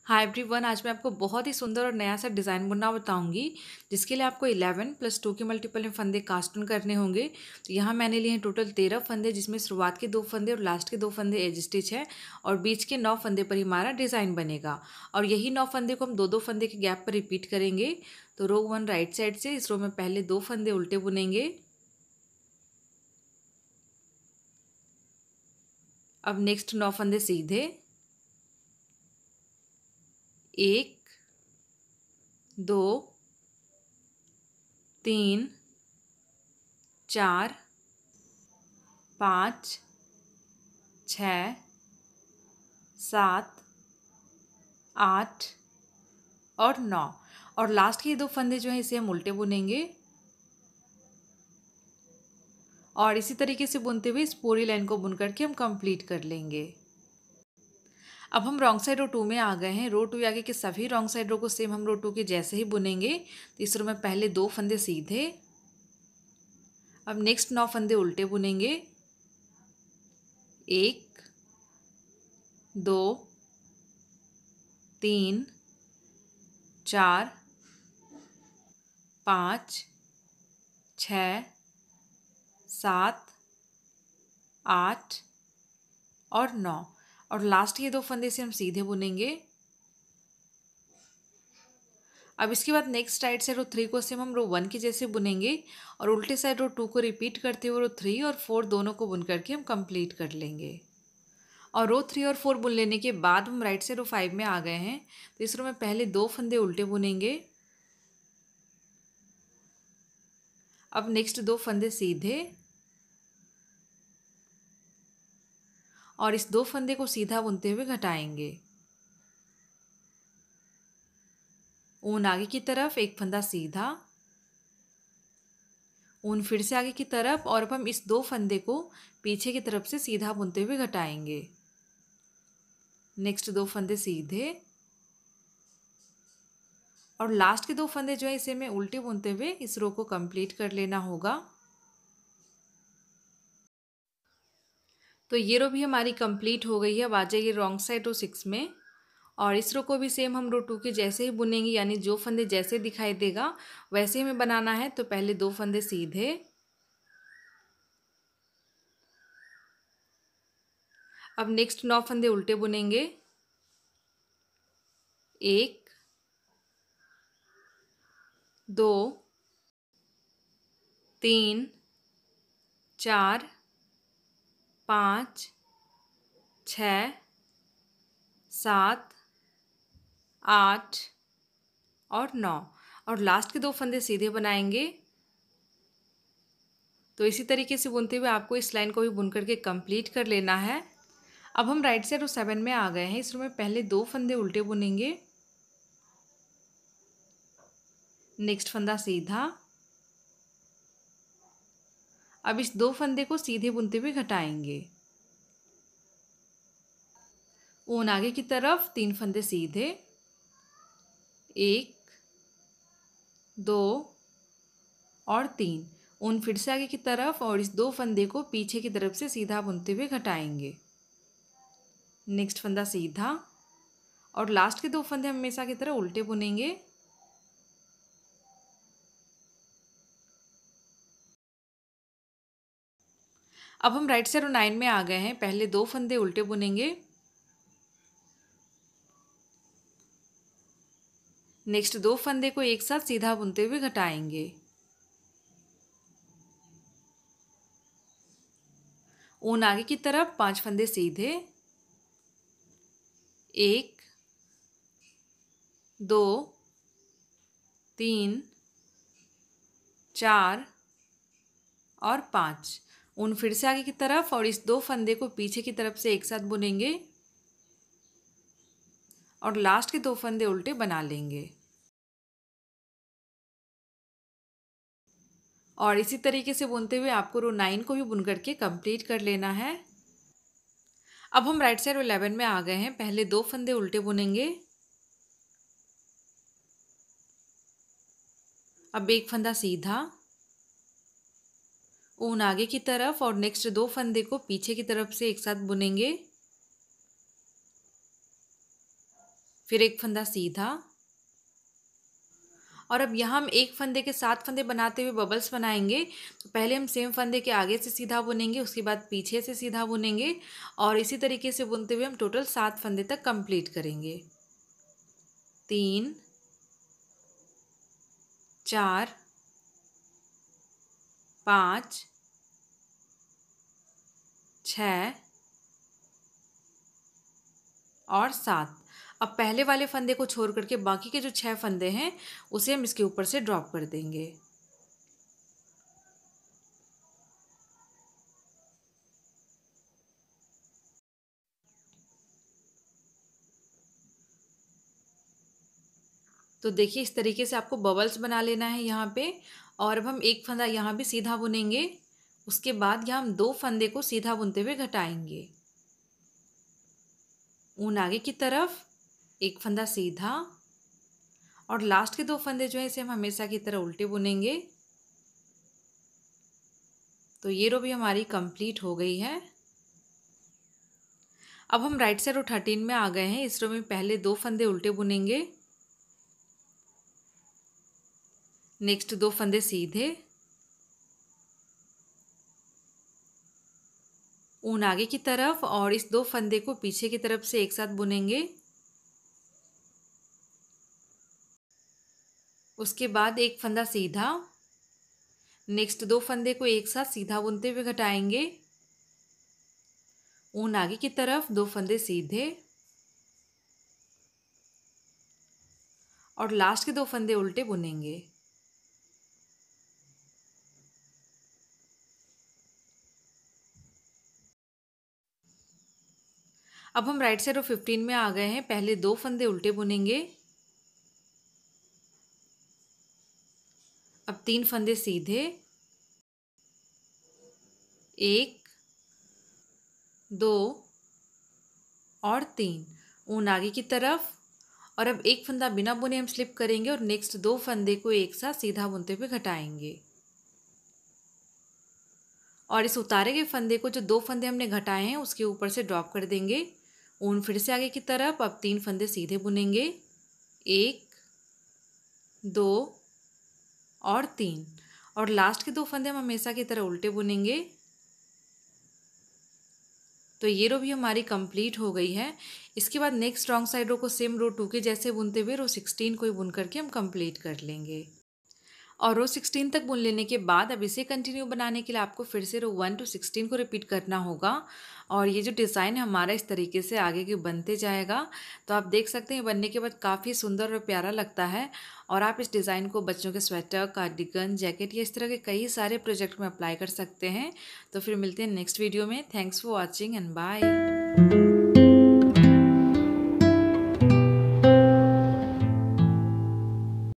Hi everyone, आज मैं आपको बहुत ही सुंदर और नया सा डिज़ाइन बुनना बताऊंगी, जिसके लिए आपको 11 + 2 के मल्टीपल में फंदे कास्ट ऑन करने होंगे। तो यहाँ मैंने लिए हैं टोटल 13 फंदे, जिसमें शुरुआत के 2 फंदे और लास्ट के 2 फंदे एज स्टिच है और बीच के 9 फंदे पर ही हमारा डिज़ाइन बनेगा। और यही 9 फंदे को हम 2-2 फंदे के गैप पर रिपीट करेंगे। तो रो 1 राइट साइड से इस रो में पहले 2 फंदे उल्टे बुनेंगे। अब नेक्स्ट 9 फंदे सीधे, 1 2 3 4 5 6 7 8 और 9 और लास्ट के 2 फंदे जो हैं इसे हम उल्टे बुनेंगे और इसी तरीके से बुनते हुए इस पूरी लाइन को बुन करके हम कंप्लीट कर लेंगे। अब हम रॉन्ग साइड रो 2 में आ गए हैं। रो 2 आगे के सभी रॉन्ग साइड रो को सेम हम रो 2 के जैसे ही बुनेंगे। तो इस रो में पहले 2 फंदे सीधे, अब नेक्स्ट 9 फंदे उल्टे बुनेंगे। 1 2 3 4 5 6 7 8 और 9 और लास्ट के 2 फंदे से हम सीधे बुनेंगे। अब इसके बाद नेक्स्ट राइट साइड रो 3 को सेम हम रो 1 के जैसे बुनेंगे और उल्टे साइड रो 2 को रिपीट करते हुए रो 3 और 4 दोनों को बुन करके हम कंप्लीट कर लेंगे। और रो 3 और 4 बुन लेने के बाद हम राइट साइड रो 5 में आ गए हैं। तो इस रो में पहले 2 फंदे उल्टे बुनेंगे, अब नेक्स्ट 2 फंदे सीधे और इस 2 फंदे को सीधा बुनते हुए घटाएंगे। ऊन आगे की तरफ, एक फंदा सीधा, ऊन फिर से आगे की तरफ और अब हम इस 2 फंदे को पीछे की तरफ से सीधा बुनते हुए घटाएंगे। नेक्स्ट 2 फंदे सीधे और लास्ट के 2 फंदे जो है इसे हमें उल्टे बुनते हुए इस रो को कंप्लीट कर लेना होगा। तो ये रो भी हमारी कंप्लीट हो गई है। अब आ जाइए रॉन्ग साइड रो 6 में और इस रो को भी सेम हम रो 2 के जैसे ही बुनेंगे, यानी जो फंदे जैसे दिखाई देगा वैसे हमें बनाना है। तो पहले 2 फंदे सीधे, अब नेक्स्ट 9 फंदे उल्टे बुनेंगे। 1 2 3 4 5 6 7 8 और 9 और लास्ट के 2 फंदे सीधे बनाएंगे। तो इसी तरीके से बुनते हुए आपको इस लाइन को भी बुन करके कंप्लीट कर लेना है। अब हम राइट साइड रो 7 में आ गए हैं। इस रो में पहले 2 फंदे उल्टे बुनेंगे, नेक्स्ट फंदा सीधा, अब इस 2 फंदे को सीधे बुनते हुए घटाएंगे। ऊन आगे की तरफ, 3 फंदे सीधे, 1 2 और 3, ऊन फिर से आगे की तरफ और इस 2 फंदे को पीछे की तरफ से सीधा बुनते हुए घटाएंगे। नेक्स्ट फंदा सीधा और लास्ट के 2 फंदे हमेशा की तरह उल्टे बुनेंगे। अब हम राइट साइड रो 9 में आ गए हैं। पहले 2 फंदे उल्टे बुनेंगे, नेक्स्ट 2 फंदे को एक साथ सीधा बुनते हुए घटाएंगे। ऊन आगे की तरफ, 5 फंदे सीधे, 1 2 3 4 और 5, ऊन फिर से आगे की तरफ और इस 2 फंदे को पीछे की तरफ से एक साथ बुनेंगे और लास्ट के 2 फंदे उल्टे बना लेंगे। और इसी तरीके से बुनते हुए आपको रो 9 को भी बुन करके कंप्लीट कर लेना है। अब हम राइट साइड रो 11 में आ गए हैं। पहले 2 फंदे उल्टे बुनेंगे, अब एक फंदा सीधा, ऊन आगे की तरफ और नेक्स्ट 2 फंदे को पीछे की तरफ से एक साथ बुनेंगे। फिर एक फंदा सीधा, और अब यहाँ हम एक फंदे के 7 फंदे बनाते हुए बबल्स बनाएंगे। तो पहले हम सेम फंदे के आगे से सीधा बुनेंगे, उसके बाद पीछे से सीधा बुनेंगे, और इसी तरीके से बुनते हुए हम टोटल 7 फंदे तक कंप्लीट करेंगे। 3 4 5 6 और 7। अब पहले वाले फंदे को छोड़ करके बाकी के जो 6 फंदे हैं उसे हम इसके ऊपर से ड्रॉप कर देंगे। तो देखिए इस तरीके से आपको बबल्स बना लेना है यहाँ पे। और अब हम एक फंदा यहाँ भी सीधा बुनेंगे, उसके बाद यहाँ हम 2 फंदे को सीधा बुनते हुए घटाएंगे। ऊन आगे की तरफ, एक फंदा सीधा, और लास्ट के 2 फंदे जो है इसे हम हमेशा की तरह उल्टे बुनेंगे। तो ये रो भी हमारी कंप्लीट हो गई है। अब हम राइट साइड रो 13 में आ गए हैं। इस रो में पहले 2 फंदे उल्टे बुनेंगे, नेक्स्ट 2 फंदे सीधे, ऊन आगे की तरफ, और इस 2 फंदे को पीछे की तरफ से एक साथ बुनेंगे। उसके बाद एक फंदा सीधा, नेक्स्ट 2 फंदे को एक साथ सीधा बुनते हुए घटाएंगे। ऊन आगे की तरफ, 2 फंदे सीधे, और लास्ट के 2 फंदे उल्टे बुनेंगे। अब हम राइट साइड रो 15 में आ गए हैं। पहले 2 फंदे उल्टे बुनेंगे, अब 3 फंदे सीधे, 1 2 और 3, ऊन आगे की तरफ, और अब एक फंदा बिना बुने हम स्लिप करेंगे और नेक्स्ट 2 फंदे को एक साथ सीधा बुनते हुए घटाएंगे। और इस उतारे गए फंदे को, जो 2 फंदे हमने घटाए हैं, उसके ऊपर से ड्रॉप कर देंगे। ऊन फिर से आगे की तरफ, अब 3 फंदे सीधे बुनेंगे, 1 2 और 3, और लास्ट के 2 फंदे हम हमेशा की तरह उल्टे बुनेंगे। तो ये रो भी हमारी कंप्लीट हो गई है। इसके बाद नेक्स्ट रॉन्ग साइड रो को सेम रो 2 के जैसे बुनते हुए रो 16 को ही बुन करके हम कंप्लीट कर लेंगे। और रो 16 तक बुन लेने के बाद अब इसे कंटिन्यू बनाने के लिए आपको फिर से रो 1 to 16 को रिपीट करना होगा। और ये जो डिज़ाइन है हमारा इस तरीके से आगे के बनते जाएगा। तो आप देख सकते हैं बनने के बाद काफ़ी सुंदर और प्यारा लगता है। और आप इस डिज़ाइन को बच्चों के स्वेटर, कार्डिगन, जैकेट या इस तरह के कई सारे प्रोजेक्ट में अप्लाई कर सकते हैं। तो फिर मिलते हैं नेक्स्ट वीडियो में। Thanks for watching and bye.